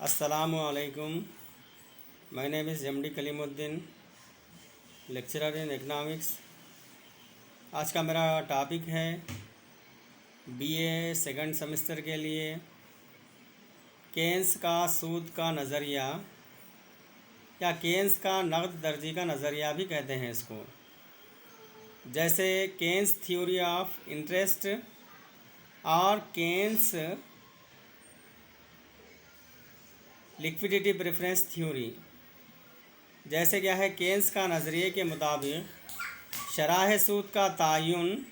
Assalamualaikum. My name is MD Kalimuddin, lecturer in economics. आज का मेरा टॉपिक है बीए सेकंड सेमेस्टर के लिए केन्स का सूद का नज़रिया या केन्स का नक़द दर्जी का नज़रिया भी कहते हैं इसको। जैसे केन्स थ्योरी ऑफ इंटरेस्ट और केन्स लिक्विडिटी प्रेफरेंस थ्योरी। जैसे क्या है, केन्स का नज़रिए के मुताबिक शराह सूद का तयन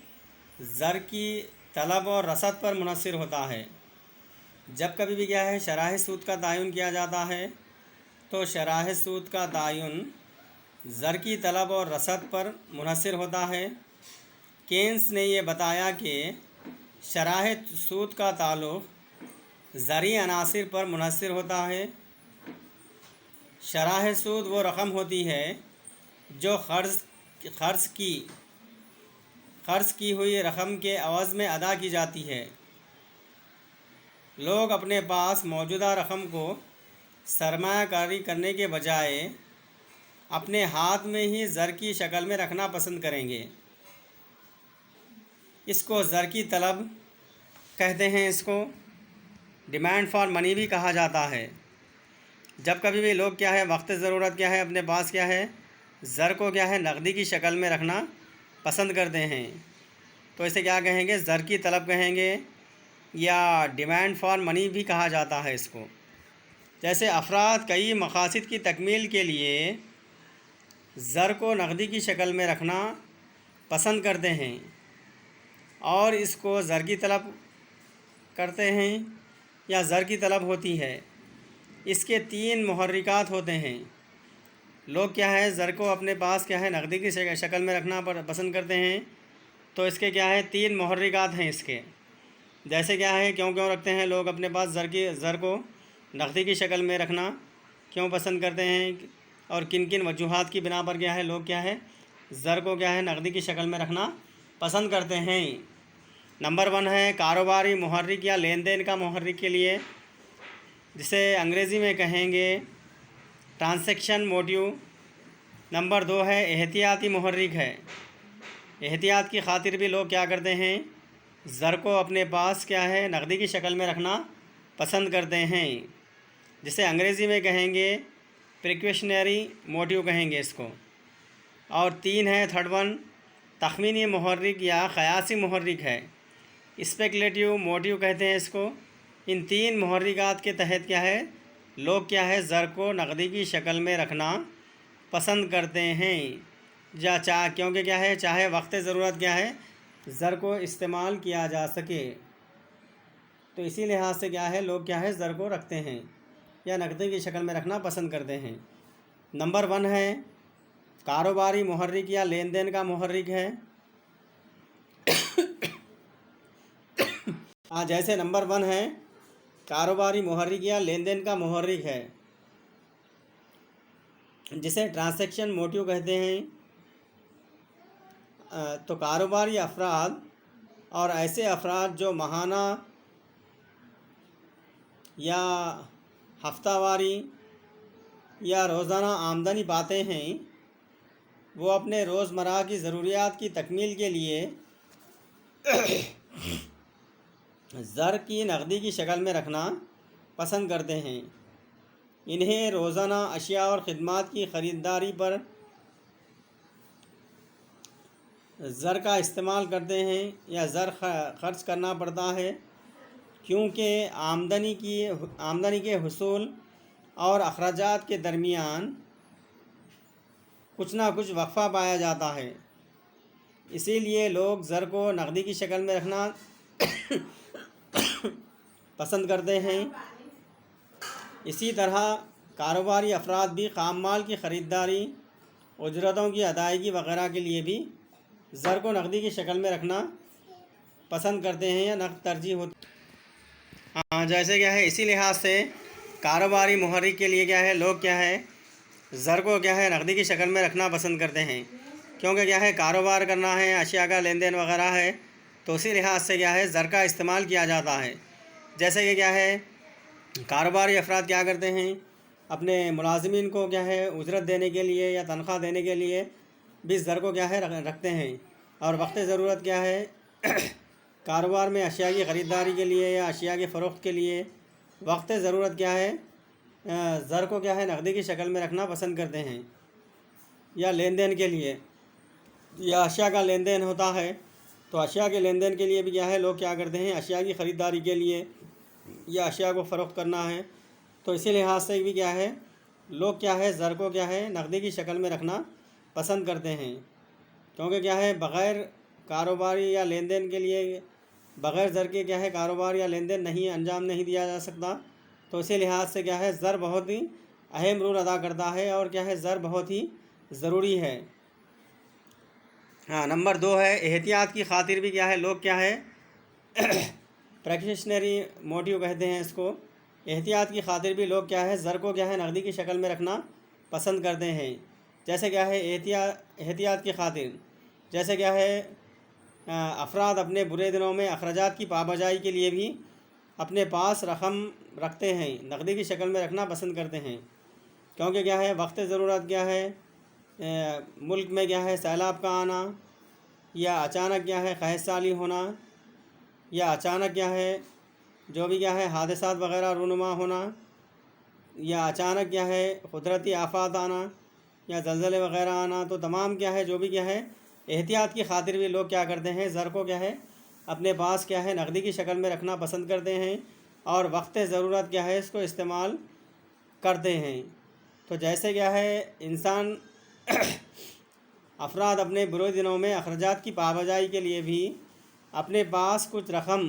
ज़र की तलब और रसद पर मुनहसर होता है। जब कभी भी क्या है शराह सूद का तयन किया जाता है तो शराह सूद का तयन ज़र की तलब और रसद पर मुनहसर होता है। केन्स ने यह बताया कि शराह सूद का ताल्लुक़ ज़री अनासिर पर मुनहसर होता है। शराह सूद वो रकम होती है जो ख़र्च की हुई रकम के एवज़ में अदा की जाती है। लोग अपने पास मौजूदा रकम को सरमायाकारी करने के बजाय अपने हाथ में ही ज़र की शक्ल में रखना पसंद करेंगे। इसको ज़र की तलब कहते हैं। इसको डिमांड फॉर मनी भी कहा जाता है। जब कभी भी लोग क्या है वक्त ज़रूरत क्या है अपने पास क्या है ज़र को क्या है नकदी की शक्ल में रखना पसंद करते हैं तो इसे क्या कहेंगे, ज़र की तलब कहेंगे या डिमांड फॉर मनी भी कहा जाता है इसको। जैसे अफराद कई मकासद की तकमील के लिए ज़र को नकदी की शक्ल में रखना पसंद करते हैं और इसको ज़र की तलब करते हैं या ज़र की तलब होती है। इसके तीन मुहर्रिकात होते हैं। लोग क्या है ज़र को अपने पास क्या है नकदी की शक्ल में रखना पसंद करते हैं तो इसके क्या है तीन मुहर्रिकात हैं इसके। जैसे क्या है क्यों रखते हैं लोग अपने पास ज़र को नकदी की शक्ल में रखना क्यों पसंद करते हैं और किन किन वजूहात की बिना पर क्या है लोग क्या है ज़र को क्या है नकदी की शक्ल में रखना पसंद करते हैं। नंबर 1 है कारोबारी मुहर्रिक या लेन देन का मुहर्रिक के लिए, जिसे अंग्रेज़ी में कहेंगे ट्रांसैक्शन मोटिव। नंबर 2 है एहतियाती मुहर्रिक है। एहतियात की खातिर भी लोग क्या करते हैं ज़र को अपने पास क्या है नकदी की शक्ल में रखना पसंद करते हैं, जिसे अंग्रेज़ी में कहेंगे प्रिकॉशनरी मोटिव कहेंगे इसको। और 3 है थर्ड वन तखमीनी मुहर्रिक या क़यासी मुहर्रिक है, स्पेकुलेटिव मोटिव कहते हैं इसको। इन तीन मुहर्रिकात के तहत क्या है लोग क्या है ज़र को नकदी की शक्ल में रखना पसंद करते हैं क्योंकि क्या है चाहे वक्त ज़रूरत क्या है ज़र को इस्तेमाल किया जा सके। तो इसी लिहाज से क्या है लोग क्या है ज़र को रखते हैं या नकदी की शक्ल में रखना पसंद करते हैं। नंबर 1 है कारोबारी मुहर्रिक या लेन देन का मुहर्रिक है। जैसे नंबर 1 है कारोबारी मुहर्रिक या लेन देन का मुहर्रिक है, जिसे ट्रांसैक्शन मोटिव कहते हैं। तो कारोबारी अफराद और ऐसे अफराद जो माहाना या हफ्तावारी या रोज़ाना आमदनी पाते हैं वो अपने रोज़मर्रा की ज़रूरियात की तकमील के लिए ज़र की नकदी की शक्ल में रखना पसंद करते हैं। इन्हें रोज़ाना अशिया और ख़िदमात की ख़रीदारी पर ज़र का इस्तेमाल करते हैं या ज़र ख़र्च करना पड़ता है, क्योंकि आमदनी के हुसूल और अखराजात के दरमियान कुछ ना कुछ वक्फ़ा पाया जाता है। इसीलिए लोग ज़र को नकदी की शक्ल में रखना पसंद करते हैं। इसी तरह कारोबारी अफराद भी खाम माल की ख़रीदारी, उजरतों की अदायगी वगैरह के लिए भी ज़र को नकदी की शक्ल में रखना पसंद करते हैं या नकद तरजीह होती। जैसे क्या है इसी लिहाज से कारोबारी मुहर्रिक के लिए क्या है लोग क्या है ज़र को क्या है नकदी की शक्ल में रखना पसंद करते हैं, क्योंकि क्या है कारोबार करना है, अशिया का लेन देन वगैरह है, तो उसी लिहाज से क्या है ज़र का इस्तेमाल किया जाता है। जैसे कि क्या है کاروباری افراد کیا کرتے ہیں، اپنے ملازمین کو کیا ہے اجرت دینے کے لیے یا تنخواہ دینے کے لیے بھی زر کو کیا ہے رکھتے ہیں، اور وقت ضرورت کیا ہے کاروبار میں اشیاء کی خریداری کے لیے یا اشیاء کی فروخت کے لیے وقت ضرورت کیا ہے زر کو کیا ہے نقدی کی شکل میں رکھنا پسند کرتے ہیں، یا لین دین کے لیے، یا اشیاء کا لین دین ہوتا ہے تو اشیاء کے لین دین کے لیے بھی کیا ہے لوگ کیا کرتے ہیں، اشیاء کی خریداری کے لیے یا اشیاء کو فروخت کرنا ہے تو اسی لحاظ سے بھی کیا ہے لوگ کیا ہے زر کو کیا ہے نقدی کی شکل میں رکھنا پسند کرتے ہیں، کیونکہ کیا ہے بغیر کاروباری یا لین دین کے لیے بغیر زر کے کیا ہے کاروبار یا لین دین نہیں انجام نہیں دیا جا سکتا، تو اسی لحاظ سے کیا ہے زر بہت ہی اہم رول ادا کرتا ہے اور کیا ہے زر بہت ہی ضروری ہے۔ ہاں، نمبر 2 ہے احتیاط کی خاطر بھی کیا ہے لوگ کیا ہے پریکشنری موٹیو کہتے ہیں اس کو، احتیاط کی خاطر بھی لوگ کیا ہے زر کو کیا ہے نقدی کی شکل میں رکھنا پسند کرتے ہیں، جیسے کیا ہے احتیاط کی خاطر جیسے کیا ہے افراد اپنے برے دنوں میں اخراجات کی پابجائی کے لیے بھی اپنے پاس رقم رکھتے ہیں، نقدی کی شکل میں رکھنا پسند کرتے ہیں، کیونکہ کیا ہے وقت ضرورت کیا ہے ملک میں کیا ہے سیلاب کا آنا، یا اچانک کیا ہے قحط سالی ہونا، یا اچانک کیا ہے جو بھی کیا ہے حادثات وغیرہ رونما ہونا، یا اچانک کیا ہے قدرتی آفات آنا یا زلزلے وغیرہ آنا، تو تمام کیا ہے جو بھی کیا ہے احتیاط کی خاطر بھی لوگ کیا کرتے ہیں زر کو کیا ہے اپنے پاس کیا ہے نقدی کی شکل میں رکھنا پسند کرتے ہیں اور وقت ضرورت کیا ہے اس کو استعمال کرتے ہیں۔ تو جیسے کیا ہے انسان افراد اپنے برے دنوں میں اخراجات کی پابجائی کے لیے بھی اپنے پاس کچھ رقم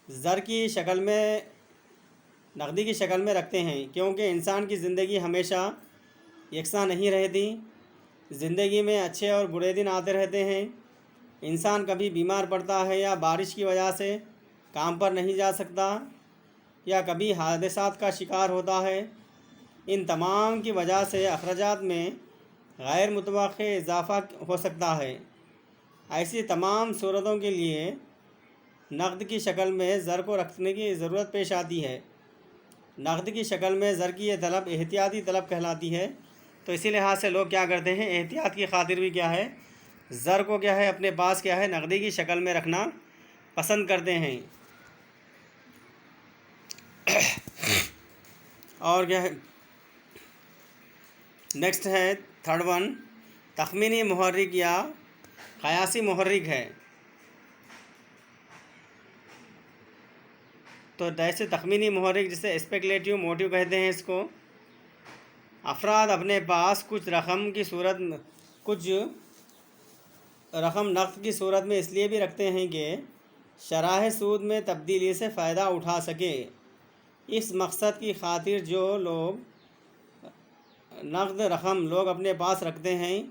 زر کی شکل میں نقدی کی شکل میں رکھتے ہیں، کیونکہ انسان کی زندگی ہمیشہ یکساں نہیں رہتی، زندگی میں اچھے اور برے دن آتے رہتے ہیں، انسان کبھی بیمار پڑتا ہے یا بارش کی وجہ سے کام پر نہیں جا سکتا یا کبھی حادثات کا شکار ہوتا ہے، ان تمام کی وجہ سے اخراجات میں غیر متوقع اضافہ ہو سکتا ہے۔ ایسی تمام صورتوں کے لیے نقد کی شکل میں زر کو رکھنے کی ضرورت پیش آتی ہے۔ نقد کی شکل میں زر کی یہ طلب احتیاطی طلب کہلاتی ہے، تو اسی لحاظ سے لوگ کیا کرتے ہیں احتیاط کی خاطر بھی کیا ہے زر کو کیا ہے اپنے پاس کیا ہے نقدی کی شکل میں رکھنا پسند کرتے ہیں۔ اور کیا ہے نیکسٹ ہے تھرڈ ون، تخمینی محرک یا قیاسی محرک ہے۔ تو جیسے تخمینی محرک جسے اسپیکولیٹو موٹیو کہتے ہیں اس کو، افراد اپنے پاس کچھ رقم نقد کی صورت میں اس لیے بھی رکھتے ہیں کہ شرح سود میں تبدیلی سے فائدہ اٹھا سکے۔ اس مقصد کی خاطر جو نقد رقم لوگ اپنے پاس رکھتے ہیں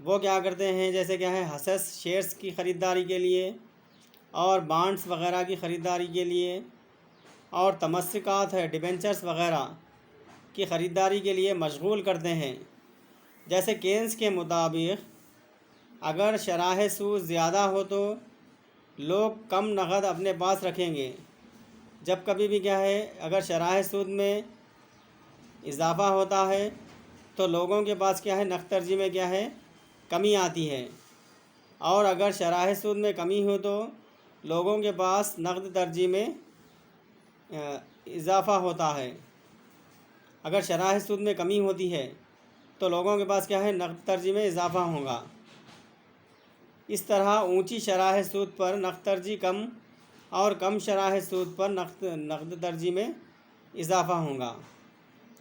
وہ کیا کرتے ہیں، جیسے کیا ہے حصص شیئرز کی خریداری کے لیے اور بانڈز وغیرہ کی خریداری کے لیے اور تمسکات ہے ڈیبنچرز وغیرہ کی خریداری کے لیے مشغول کرتے ہیں۔ جیسے کینز کے مطابق اگر شرح سود زیادہ ہو تو لوگ کم نقد اپنے پاس رکھیں گے، جب کبھی بھی کیا ہے اگر شرح سود میں اضافہ ہوتا ہے تو لوگوں کے پاس کیا ہے نقد ترجیح میں کیا ہے کمی آتی ہے، اور اگر شرح سود میں کمی ہو تو لوگوں کے پاس نقد ترجیح میں اضافہ ہوتا ہے۔ اگر شرح سود میں کمی ہوتی ہے تو لوگوں کے پاس کیا ہے نقد ترجیح میں اضافہ ہوگا۔ اس طرح اونچی شرح سود پر نقد ترجیح کم اور کم شرح سود پر نقد ترجیح میں اضافہ ہوگا،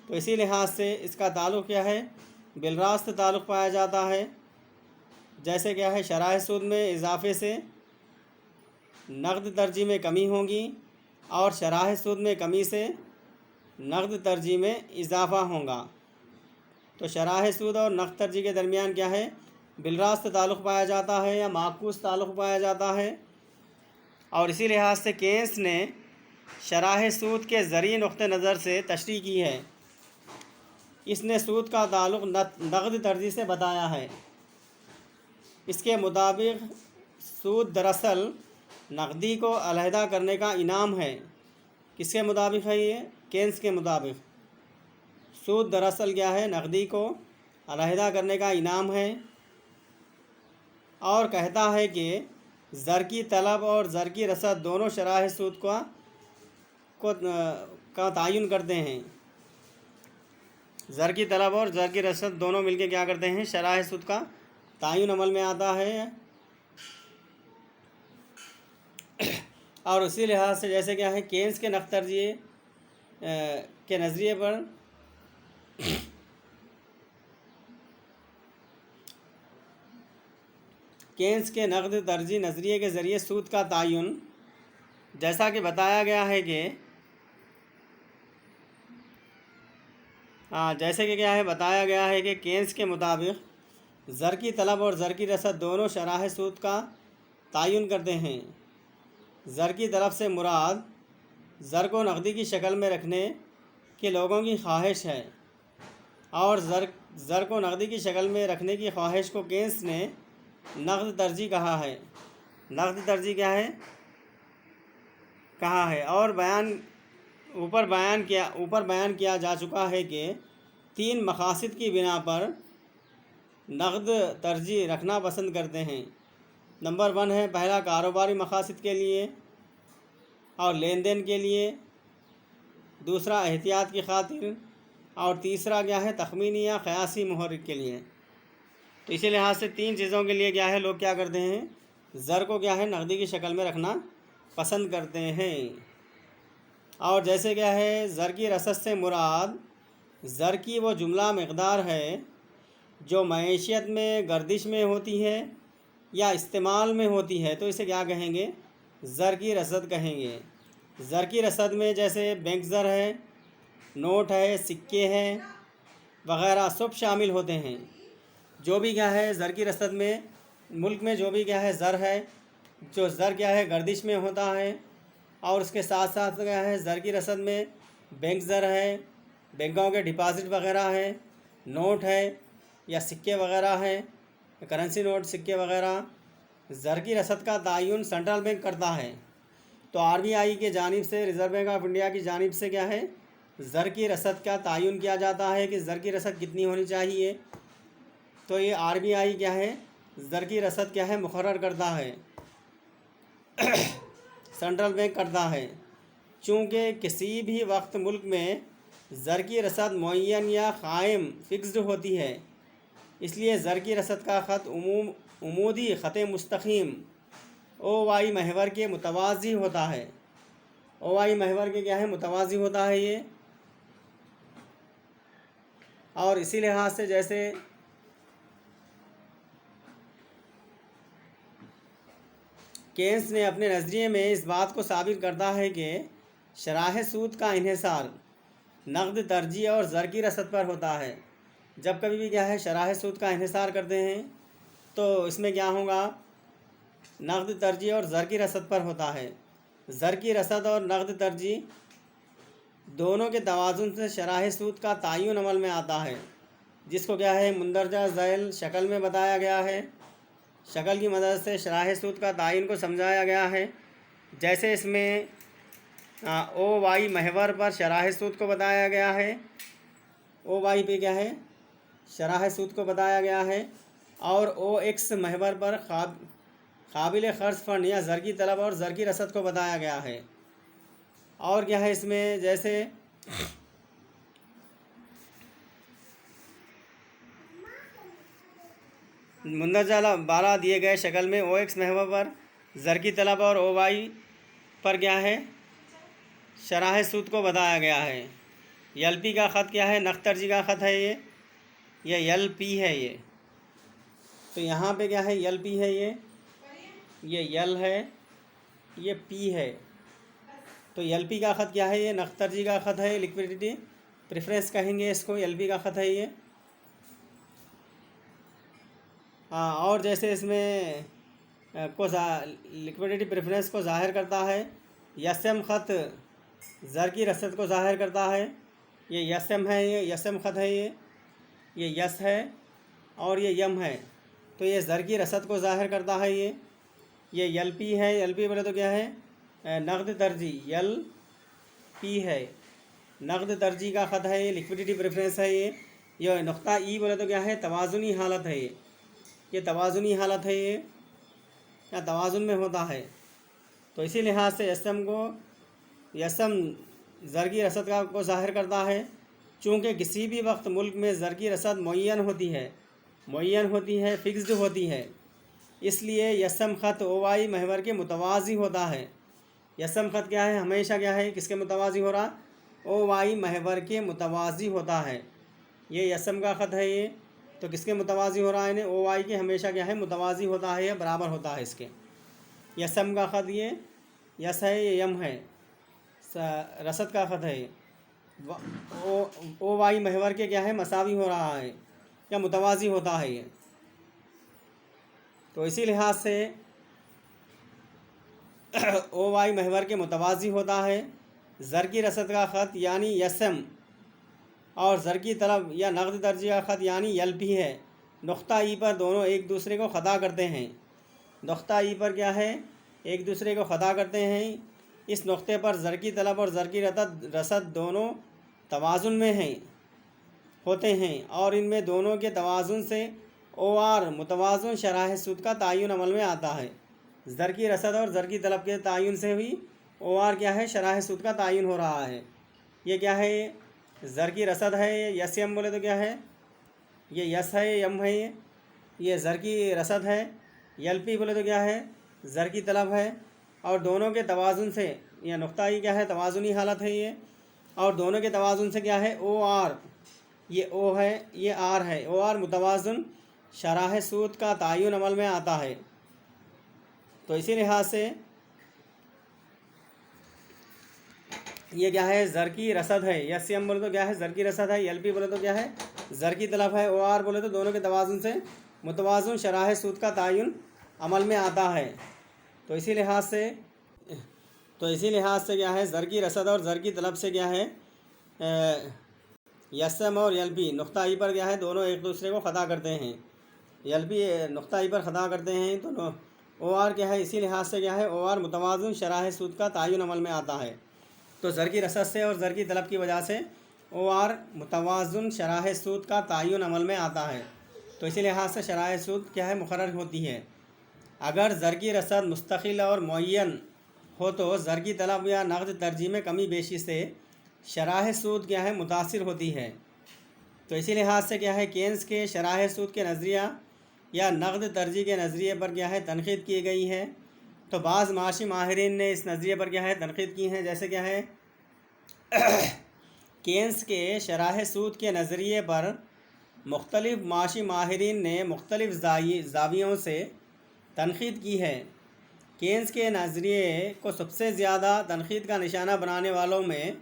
تو اسی لحاظ سے اس کا تعلق کیا ہے بالراست تعلق پایا جاتا ہے۔ جیسے کیا ہے شرح سود میں اضافے سے نقد ترجیح میں کمی ہوگی اور شرح سود میں کمی سے نقد ترجیح میں اضافہ ہوگا، تو شرح سود اور نقد ترجیح کے درمیان کیا ہے بالراست تعلق پایا جاتا ہے یا معکوس تعلق پایا جاتا ہے، اور اسی لحاظ سے کینز نے شرح سود کے ذریعے نقطہ نظر سے تشریح کی ہے۔ اس نے سود کا تعلق نقد ترجیح سے بتایا ہے۔ اس کے مطابق سود دراصل نقدی کو علیحدہ کرنے کا انعام ہے، کس کے مطابق ہے یہ؟ کینز کے مطابق۔ سود دراصل کیا ہے؟ نقدی کو علیحدہ کرنے کا انعام ہے، اور کہتا ہے کہ زر کی طلب اور زر کی رسد دونوں شرح سود کا تعین کرتے ہیں۔ زر کی طلب اور زر کی رسد دونوں مل کے کیا کرتے ہیں؟ شرح سود کا تعین عمل میں آتا ہے۔ اور اسی لحاظ سے جیسے کیا ہے کینز کے نقد ترجیح کے نظریے پر کینز کے نقد ترجیح نظریے کے ذریعے سود کا تعین، جیسا کہ بتایا گیا ہے کہ بتایا گیا ہے کہ کینز کے مطابق زر کی طلب اور زر کی رسد دونوں شرح سود کا تعین کرتے ہیں۔ زر کی طلب سے مراد زر کو نقدی کی شکل میں رکھنے کے لوگوں کی خواہش ہے، اور زر کو نقدی کی شکل میں رکھنے کی خواہش کو کینز نے نقد ترجیح کہا ہے۔ نقد ترجیح کیا ہے؟ کہا ہے۔ اور اوپر بیان کیا جا چکا ہے کہ 3 مقاصد کی بنا پر نقد ترجیح رکھنا پسند کرتے ہیں۔ نمبر 1 ہے، پہلا کاروباری مقاصد کے لیے اور لین دین کے لیے، دوسرا احتیاط کی خاطر، اور تیسرا کیا ہے؟ تخمینی یا قیاسی محرک کے لیے۔ تو اسی لحاظ سے 3 چیزوں کے لیے کیا ہے لوگ کیا کرتے ہیں؟ زر کو کیا ہے نقدی کی شکل میں رکھنا پسند کرتے ہیں۔ اور جیسے کیا ہے زر کی رسد سے مراد زر کی وہ جملہ مقدار ہے جو معیشت میں گردش میں ہوتی ہے یا استعمال میں ہوتی ہے، تو اسے کیا کہیں گے؟ زر کی رسد کہیں گے۔ زر کی رسد میں جیسے بینک زر ہے، نوٹ ہے، سکے ہیں وغیرہ سب شامل ہوتے ہیں۔ جو بھی کیا ہے زر کی رسد میں ملک میں جو بھی کیا ہے زر ہے، جو زر کیا ہے گردش میں ہوتا ہے، اور اس کے ساتھ ساتھ کیا ہے زر کی رسد میں بینک زر ہے، بینکوں کے ڈپازٹ وغیرہ ہے، نوٹ ہے یا سکے وغیرہ ہے، کرنسی نوٹ سکے وغیرہ۔ زر کی رسد کا تعین سینٹرل بینک کرتا ہے، تو RBI کی جانب سے، ریزرو بینک آف انڈیا کی جانب سے کیا ہے زر کی رسد کا تعین کیا جاتا ہے کہ زر کی رسد کتنی ہونی چاہیے۔ تو یہ RBI کیا ہے زر کی رسد کیا ہے مقرر کرتا ہے، سینٹرل بینک کرتا ہے۔ چونکہ کسی بھی وقت ملک میں زر کی رسد معین یا قائم فکسڈ ہوتی ہے، اس لیے زر کی رسد کا خط عمودی خط مستقیم OY محور کے متوازی ہوتا ہے۔ OY محور کے کیا ہے متوازی ہوتا ہے یہ۔ اور اسی لحاظ سے جیسے کینز نے اپنے نظریے میں اس بات کو ثابت کرتا ہے کہ شرح سود کا انحصار نقد ترجیح اور زر کی رسد پر ہوتا ہے۔ جب کبھی بھی کیا ہے شرح سود کا انحصار کرتے ہیں تو اس میں کیا ہوگا؟ نقد ترجیح اور زر کی رسد پر ہوتا ہے۔ زر کی رسد اور نقد ترجیح دونوں کے توازن سے شرح سود کا تعین عمل میں آتا ہے، جس کو کیا ہے مندرجہ ذیل شکل میں بتایا گیا ہے۔ شکل کی مدد سے شرح سود کا تعین کو سمجھایا گیا ہے۔ جیسے اس میں OY محور پر شرح سود کو بتایا گیا ہے، OY پہ کیا ہے شرح سود کو بتایا گیا ہے، اور OX محور پر قابل خرچ فنڈ یا زر کی طلب اور زر کی رسد کو بتایا گیا ہے۔ اور کیا ہے اس میں جیسے مندرجہ بالا دیے گئے شکل میں OX محور پر زر کی طلب اور OY پر کیا ہے شرح سود کو بتایا گیا ہے۔ LP کا خط کیا ہے نقد ترجیح کا خط ہے یہ LP ہے یہ۔ تو یہاں پہ کیا ہے LP ہے یہ L ہے، یہ P ہے۔ تو LP کا خط کیا ہے یہ نقد ترجیح کا خط ہے، لیکویڈیٹی پریفرنس کہیں گے اس کو، LP کا خط ہے یہ۔ اور جیسے اس میں لیکویڈیٹی پریفرنس کو ظاہر کرتا ہے، YSM خط زر کی رسد کو ظاہر کرتا ہے، یہ YSM ہے، یہ YSM خط ہے یہ یس ہے اور یہ یم ہے، تو یہ زر کی رسد کو ظاہر کرتا ہے۔ یہ LP ہے، LP بولے تو کیا ہے نقد ترجیح، पी है, नकद तरजीह का ख़त है, ये लिक्विडिटी प्रेफरेंस है, ये नुक्ता ई बोले तो क्या है, तवाज़ुनी हालत है, ये तवाज़ुनी हालत है, ये या तवाज़ुन में होता है। तो इसी लिहाज से यसम ज़र की रसद को ज़ाहिर करता है। चूँकि किसी भी वक्त मुल्क में ज़र की रसद मुअय्यन होती है, फ़िक्स्ड होती है, इसलिए यसम ख़त ओवाई महवर के मुतवाज़ी होता है। यसम ख़त क्या है, हमेशा क्या है, किसके मुतवाज़ी हो रहा, ओवाई महवर के मुतवाज़ी होता है। ये यसम का ख़त है, ये तो किसके मुतवाज़ी हो रहा है, ओवाई के हमेशा क्या है, मुतवाज़ी होता है या बराबर होता है इसके। यसम का ख़त ये यस है, ये यम है, रसद का ख़त है, ओ वाई महवर के क्या है, मसावी हो रहा है या मुतवाज़ी होता है ये। तो इसी लिहाज से ओ वाई महवर के मुतवाज़ी होता है। ज़र की रसद का ख़त यानी यसम और ज़र की तलब या नक़द तरजीह का ख़त यानी यलपी है। नुक्ता ई पर दोनों एक दूसरे को ख़ता करते हैं। नुक्ता ई पर क्या है, एक दूसरे को ख़ता करते हैं। इस नुक्ते पर ज़र की तलब और ज़र की रसद दोनों तवाज़ुन में होते हैं और इनमें दोनों के तवाज़ुन से OR मुतवाज़ुन शराह सूद का तयन अमल में आता है। ज़र की रसद और ज़र की तलब के तयन से भी OR क्या है, शराह सूद का तयन हो रहा है। ये क्या है, ज़र की रसद है, यस यम बोले तो क्या है, ये यस है, यम है, ये ज़र की रसद है। यलपी बोले तो क्या है, ज़र की तलब है और दोनों के तवाज़ुन से, यह नुक्ता ही क्या है, तवाज़ुनी हालत है ये, और दोनों के तवाज़ुन से क्या है, OR, ये O है, ये R है, OR मुतवाज़ुन शराह सूद का तयन अमल में आता है। तो इसी लिहाज से ये क्या है, ज़र की रसद है, यस यम बोले तो क्या है, ज़र की रसद है, यलपी बोले तो क्या है, ज़र की तलब है, OR बोले तो दोनों के तवाज़ुन से मुतवाज़ुन शराह सूद का तयन अमल में आता है। तो इसी लिहाज से क्या है, ज़र की रसद और ज़र की तलब से क्या है, यसम और यलपी नुक्ता ई पर क्या है, दोनों एक दूसरे को ख़ता करते हैं। यलपी नुक्ता ई पर ख़ता करते हैं तो OR क्या है, इसी लिहाज से क्या है, OR मुतवाज़ुन शराह सूद का तयन अमल में आता है। तो ज़र की रसद से और ज़र की तलब की वजह से OR मुतवाज़ुन शराह सूद का तयन अमल में आता है। तो इसी लिहाज से शराह सूद क्या है, मुकर्रर होती है। अगर ज़र की रसद मुस्तकिल और मुअय्यन हो तो ज़र की तलब या नक़द तरजीह में कमी बेशी से शराह सूद क्या है, मुतासिर होती है। तो इसी लिहाज से क्या है, केन्स के शराह सूद के नज़रिया या नक़द तरजीह के नज़रिए पर क्या है, तनक़ीद की गई है। तो बाज़ माशी माहिरीन ने इस नज़रिए पर क्या है, तनक़ीद की है। जैसे क्या है, केन्स के शराह सूद के नज़रिए पर मुख्तलिफ़ माशी माहिरीन ने मुख्तलिफ़ ज़ावियों से तनक़ीद की है। केन्स के नज़रिए को सबसे ज़्यादा तनक़ीद का निशाना बनाने वालों में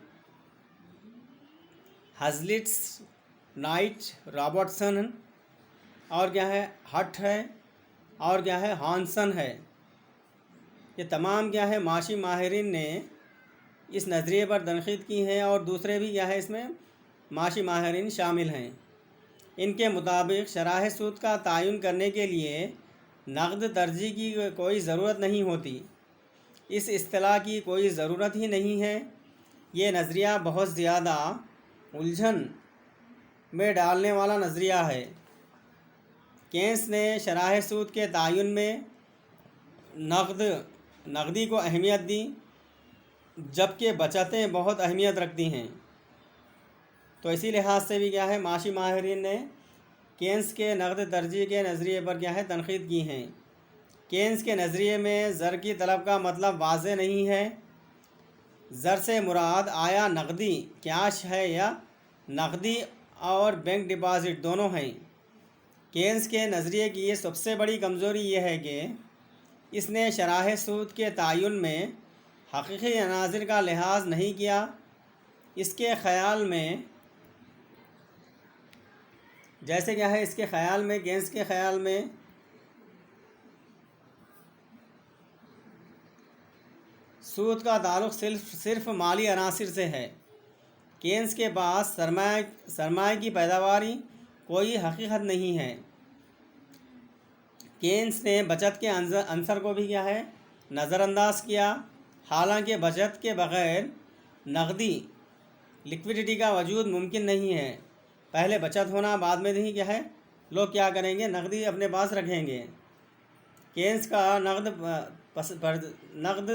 हज़लिट्स, नाइट, रॉबर्टसन और क्या है, हट है और क्या है, हॉनसन है। ये तमाम क्या है, माशी माहिरीन ने इस नज़रिए पर तनक़ीद की है और दूसरे भी क्या है, इसमें माशी माहिरीन शामिल हैं। इनके मुताबिक शराह सूद का तयन करने के लिए नक़द तरजीह की कोई ज़रूरत नहीं होती, इस इस्तिलाह की कोई ज़रूरत ही नहीं है। ये नज़रिया बहुत ज़्यादा उलझन में डालने वाला नज़रिया है। केन्स ने शराह सूद के तयन में नक़दी को अहमियत दी, जबकि बचतें बहुत अहमियत रखती हैं। तो इसी लिहाज से भी क्या है, माशी माहिरीन ने केन्स के नक़द तरजीह के नज़रिए पर क्या है, तनक़ीद की हैं। केन्स के नज़रिए में ज़र की तलब का मतलब वाज़ेह नहीं है। ज़र से मुराद आया नक़दी कैश है या नक़दी और बैंक डिपॉज़िट दोनों हैं। केन्स के नज़रिए की ये सबसे बड़ी कमज़ोरी ये है कि इसने शराह सूद के तयन में हक़ीक़ी अनाज़िर का लिहाज नहीं किया। इसके ख़याल में जैसे क्या है, इसके ख़याल में, केन्स के ख़याल में सूद का ताल्लुक़ सिर्फ़ माली अनासिर से है। केन्स के पास सरमाए की पैदावारी कोई हकीकत नहीं है। केन्स ने बचत के अंसर को भी क्या है, नज़रअंदाज किया। हालांकि बचत के बग़ैर नकदी लिक्विडिटी का वजूद मुमकिन नहीं है। पहले बचत होना, बाद में नहीं क्या है लोग क्या करेंगे, नकदी अपने पास रखेंगे। केन्स का नकद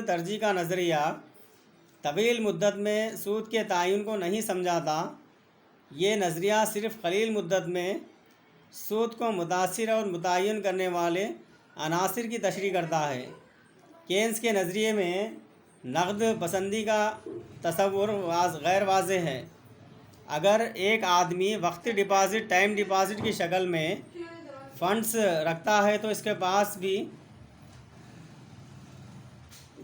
तरजीह का नज़रिया तवील मुद्दत में सूद के तयन को नहीं समझाता। ये नज़रिया सिर्फ़ कलील मुद्दत में सूद को मुतासिर और मुतय्यन करने वाले अनासिर की तशरीह करता है। केन्स के नज़रिए में नकद पसंदी का तसव्वुर गैर वाज़ेह है। अगर एक आदमी वक्ती डिपॉज़िट, टाइम डिपॉज़िट की शक्ल में फ़ंड्स रखता है तो इसके पास भी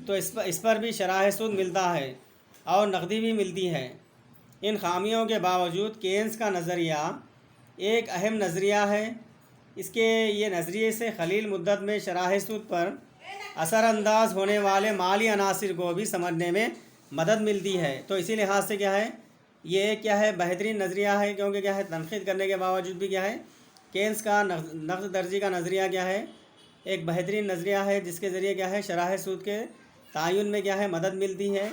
इस पर भी शराह सूद मिलता है और नकदी भी मिलती है। इन खामियों के बावजूद केन्स का नज़रिया एक अहम नज़रिया है। इसके ये नज़रिए से खलील मुद्दत में शराह सूद पर असरअंदाज होने वाले माली अनासिर को भी समझने में मदद मिलती है। तो इसी लिहाज से क्या है, ये क्या है, बेहतरीन नज़रिया है, क्योंकि क्या है, तनक़ीद करने के बावजूद भी क्या है, केन्स का नक़द तरजीह का नज़रिया क्या है, एक बेहतरीन नज़रिया है, जिसके ज़रिए क्या है शराह सूद के तयन में क्या है मदद मिलती है।